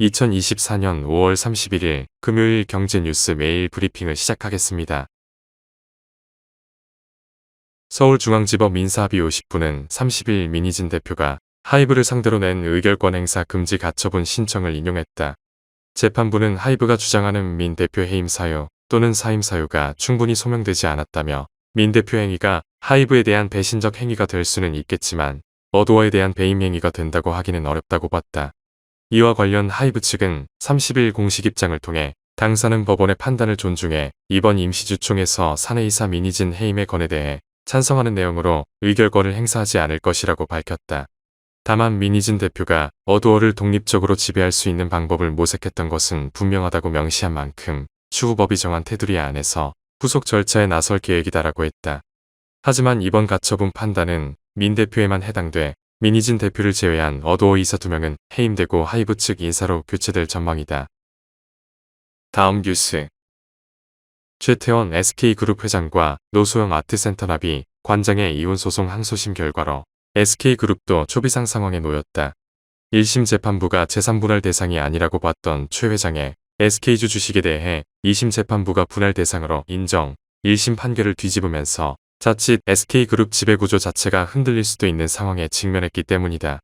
2024년 5월 31일 금요일 경제뉴스 매일 브리핑을 시작하겠습니다. 서울중앙지법 민사합의 50부는 30일 민희진 대표가 하이브를 상대로 낸 의결권 행사 금지 가처분 신청을 인용했다. 재판부는 하이브가 주장하는 민 대표 해임 사유 또는 사임 사유가 충분히 소명되지 않았다며 민 대표 행위가 하이브에 대한 배신적 행위가 될 수는 있겠지만 어도어에 대한 배임 행위가 된다고 하기는 어렵다고 봤다. 이와 관련 하이브 측은 30일 공식 입장을 통해 당사는 법원의 판단을 존중해 이번 임시주총에서 사내이사 민희진 해임의 건에 대해 찬성하는 내용으로 의결권을 행사하지 않을 것이라고 밝혔다. 다만 민희진 대표가 어도어를 독립적으로 지배할 수 있는 방법을 모색했던 것은 분명하다고 명시한 만큼 추후 법이 정한 테두리 안에서 후속 절차에 나설 계획이다라고 했다. 하지만 이번 가처분 판단은 민 대표에만 해당돼 민희진 대표를 제외한 어도어 이사 2명은 해임되고 하이브 측 인사로 교체될 전망이다. 다음 뉴스. 최태원 SK그룹 회장과 노소영 아트센터 납이 관장의 이혼 소송 항소심 결과로 SK그룹도 초비상 상황에 놓였다. 1심 재판부가 제3분할 대상이 아니라고 봤던 최 회장의 SK주 주식에 대해 2심 재판부가 분할 대상으로 인정, 1심 판결을 뒤집으면서 자칫 SK그룹 지배구조 자체가 흔들릴 수도 있는 상황에 직면했기 때문이다.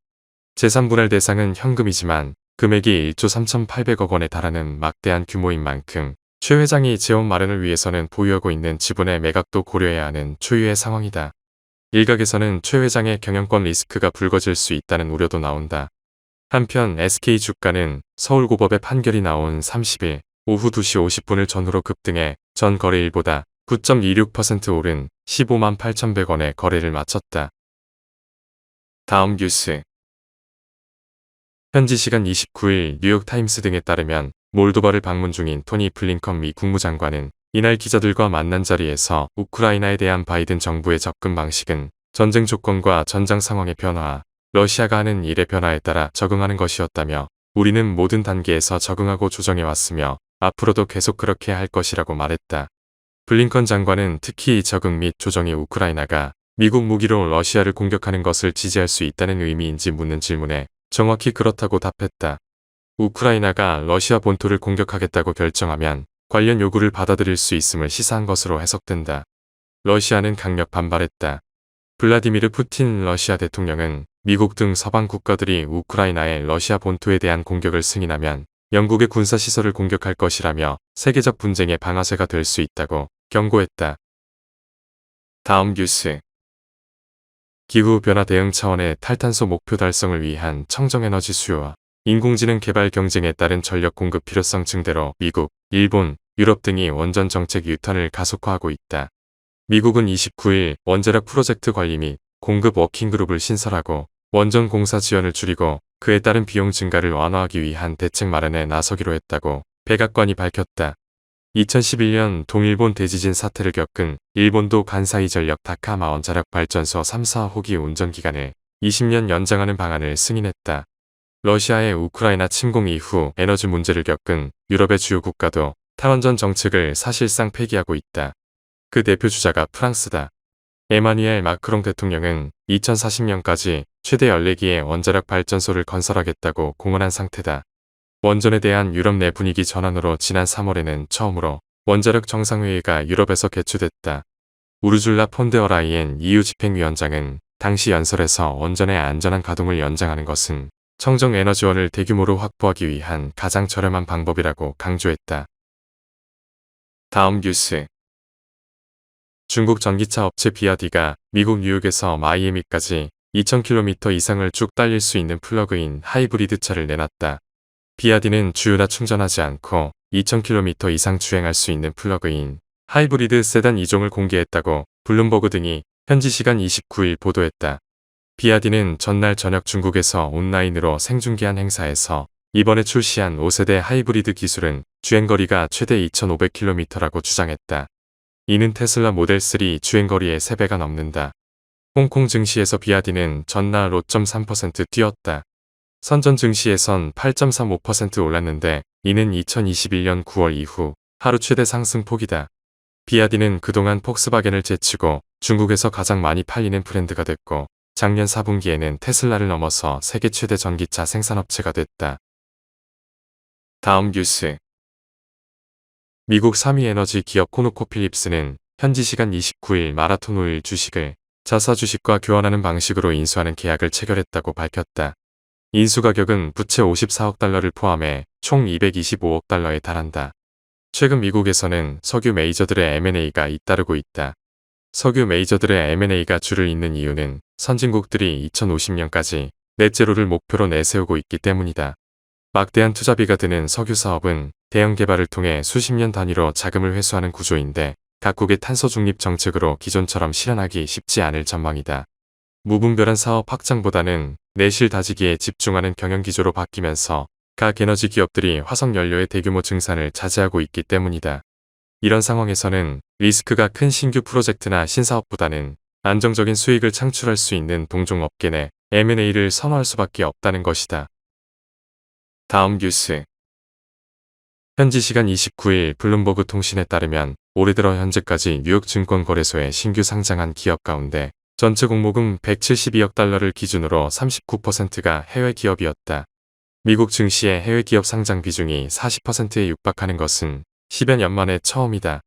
제3분할 대상은 현금이지만 금액이 1조 3,800억 원에 달하는 막대한 규모인 만큼 최 회장이 재원 마련을 위해서는 보유하고 있는 지분의 매각도 고려해야 하는 초유의 상황이다. 일각에서는 최 회장의 경영권 리스크가 불거질 수 있다는 우려도 나온다. 한편 SK 주가는 서울고법의 판결이 나온 30일 오후 2시 50분을 전후로 급등해 전 거래일보다 9.26% 오른 15만 8,100원에 거래를 마쳤다. 다음 뉴스. 현지 시간 29일 뉴욕타임스 등에 따르면 몰도바를 방문 중인 토니 블링컨 미 국무장관은 이날 기자들과 만난 자리에서 우크라이나에 대한 바이든 정부의 접근 방식은 전쟁 조건과 전장 상황의 변화, 러시아가 하는 일의 변화에 따라 적응하는 것이었다며 우리는 모든 단계에서 적응하고 조정해왔으며 앞으로도 계속 그렇게 할 것이라고 말했다. 블링컨 장관은 특히 적응 및 조정이 우크라이나가 미국 무기로 러시아를 공격하는 것을 지지할 수 있다는 의미인지 묻는 질문에 정확히 그렇다고 답했다. 우크라이나가 러시아 본토를 공격하겠다고 결정하면 관련 요구를 받아들일 수 있음을 시사한 것으로 해석된다. 러시아는 강력 반발했다. 블라디미르 푸틴 러시아 대통령은 미국 등 서방 국가들이 우크라이나의 러시아 본토에 대한 공격을 승인하면 영국의 군사시설을 공격할 것이라며 세계적 분쟁의 방아쇠가 될 수 있다고 경고했다. 다음 뉴스. 기후변화 대응 차원의 탈탄소 목표 달성을 위한 청정에너지 수요와 인공지능 개발 경쟁에 따른 전력 공급 필요성 증대로 미국, 일본, 유럽 등이 원전 정책 유턴을 가속화하고 있다. 미국은 29일 원자력 프로젝트 관리 및 공급 워킹그룹을 신설하고 원전 공사 지연을 줄이고 그에 따른 비용 증가를 완화하기 위한 대책 마련에 나서기로 했다고 백악관이 밝혔다. 2011년 동일본 대지진 사태를 겪은 일본도 간사이 전력 다카마 원자력 발전소 3, 4호기 운전 기간을 20년 연장하는 방안을 승인했다. 러시아의 우크라이나 침공 이후 에너지 문제를 겪은 유럽의 주요 국가도 탈원전 정책을 사실상 폐기하고 있다. 그 대표 주자가 프랑스다. 에마뉘엘 마크롱 대통령은 2040년까지 최대 14기의 원자력 발전소를 건설하겠다고 공언한 상태다. 원전에 대한 유럽 내 분위기 전환으로 지난 3월에는 처음으로 원자력 정상회의가 유럽에서 개최됐다. 우르줄라 폰데어 라이엔 EU 집행위원장은 당시 연설에서 원전의 안전한 가동을 연장하는 것은 청정에너지원을 대규모로 확보하기 위한 가장 저렴한 방법이라고 강조했다. 다음 뉴스. 중국 전기차 업체 비아디가 미국 뉴욕에서 마이애미까지 2,000km 이상을 쭉 달릴 수 있는 플러그인 하이브리드 차를 내놨다. 비아디는 주유나 충전하지 않고 2,000km 이상 주행할 수 있는 플러그인 하이브리드 세단 2종을 공개했다고 블룸버그 등이 현지 시간 29일 보도했다. 비아디는 전날 저녁 중국에서 온라인으로 생중계한 행사에서 이번에 출시한 5세대 하이브리드 기술은 주행거리가 최대 2,500km라고 주장했다. 이는 테슬라 모델 3 주행거리의 3배가 넘는다. 홍콩 증시에서 비아디는 전날 5.3% 뛰었다. 선전 증시에선 8.35% 올랐는데 이는 2021년 9월 이후 하루 최대 상승폭이다. 비아디는 그동안 폭스바겐을 제치고 중국에서 가장 많이 팔리는 브랜드가 됐고 작년 4분기에는 테슬라를 넘어서 세계 최대 전기차 생산업체가 됐다. 다음 뉴스. 미국 3위 에너지 기업 코노코필립스는 현지 시간 29일 마라톤 오일 주식을 자사 주식과 교환하는 방식으로 인수하는 계약을 체결했다고 밝혔다. 인수 가격은 부채 54억 달러를 포함해 총 225억 달러에 달한다. 최근 미국에서는 석유 메이저들의 M&A가 잇따르고 있다. 석유 메이저들의 M&A가 줄을 잇는 이유는 선진국들이 2050년까지 넷제로를 목표로 내세우고 있기 때문이다. 막대한 투자비가 드는 석유 사업은 대형 개발을 통해 수십 년 단위로 자금을 회수하는 구조인데 각국의 탄소 중립 정책으로 기존처럼 실현하기 쉽지 않을 전망이다. 무분별한 사업 확장보다는 내실 다지기에 집중하는 경영 기조로 바뀌면서 각 에너지 기업들이 화석 연료의 대규모 증산을 자제하고 있기 때문이다. 이런 상황에서는 리스크가 큰 신규 프로젝트나 신사업보다는 안정적인 수익을 창출할 수 있는 동종 업계 내 M&A를 선호할 수밖에 없다는 것이다. 다음 뉴스. 현지 시간 29일 블룸버그 통신에 따르면 올해 들어 현재까지 뉴욕 증권거래소에 신규 상장한 기업 가운데 전체 공모금 172억 달러를 기준으로 39%가 해외 기업이었다. 미국 증시의 해외 기업 상장 비중이 40%에 육박하는 것은 10여 년 만에 처음이다.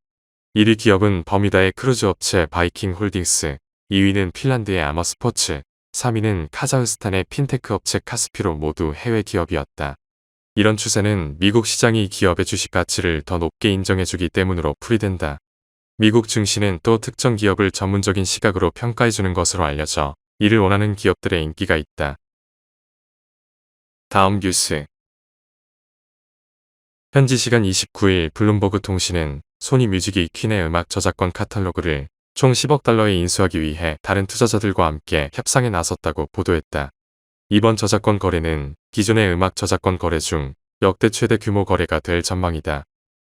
1위 기업은 버뮤다의 크루즈 업체 바이킹 홀딩스, 2위는 핀란드의 아머스포츠, 3위는 카자흐스탄의 핀테크 업체 카스피로 모두 해외 기업이었다. 이런 추세는 미국 시장이 기업의 주식 가치를 더 높게 인정해주기 때문으로 풀이된다. 미국 증시는 또 특정 기업을 전문적인 시각으로 평가해주는 것으로 알려져 이를 원하는 기업들의 인기가 있다. 다음 뉴스. 현지 시간 29일 블룸버그 통신은 소니 뮤직이 퀸의 음악 저작권 카탈로그를 총 10억 달러에 인수하기 위해 다른 투자자들과 함께 협상에 나섰다고 보도했다. 이번 저작권 거래는 기존의 음악 저작권 거래 중 역대 최대 규모 거래가 될 전망이다.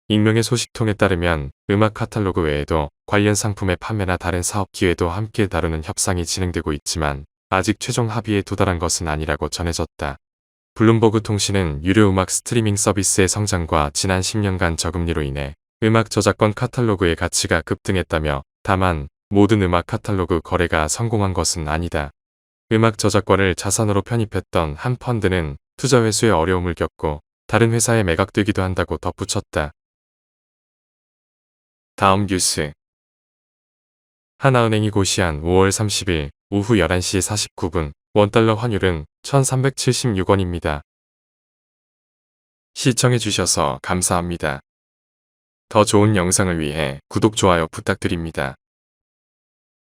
익명의 소식통에 따르면 음악 카탈로그 외에도 관련 상품의 판매나 다른 사업 기회도 함께 다루는 협상이 진행되고 있지만 아직 최종 합의에 도달한 것은 아니라고 전해졌다. 블룸버그 통신은 유료 음악 스트리밍 서비스의 성장과 지난 10년간 저금리로 인해 음악 저작권 카탈로그의 가치가 급등했다며 다만 모든 음악 카탈로그 거래가 성공한 것은 아니다. 음악 저작권을 자산으로 편입했던 한 펀드는 투자 회수에 어려움을 겪고 다른 회사에 매각되기도 한다고 덧붙였다. 다음 뉴스. 하나은행이 고시한 5월 30일 오후 11시 49분 원달러 환율은 1376원입니다. 시청해주셔서 감사합니다. 더 좋은 영상을 위해 구독, 좋아요 부탁드립니다.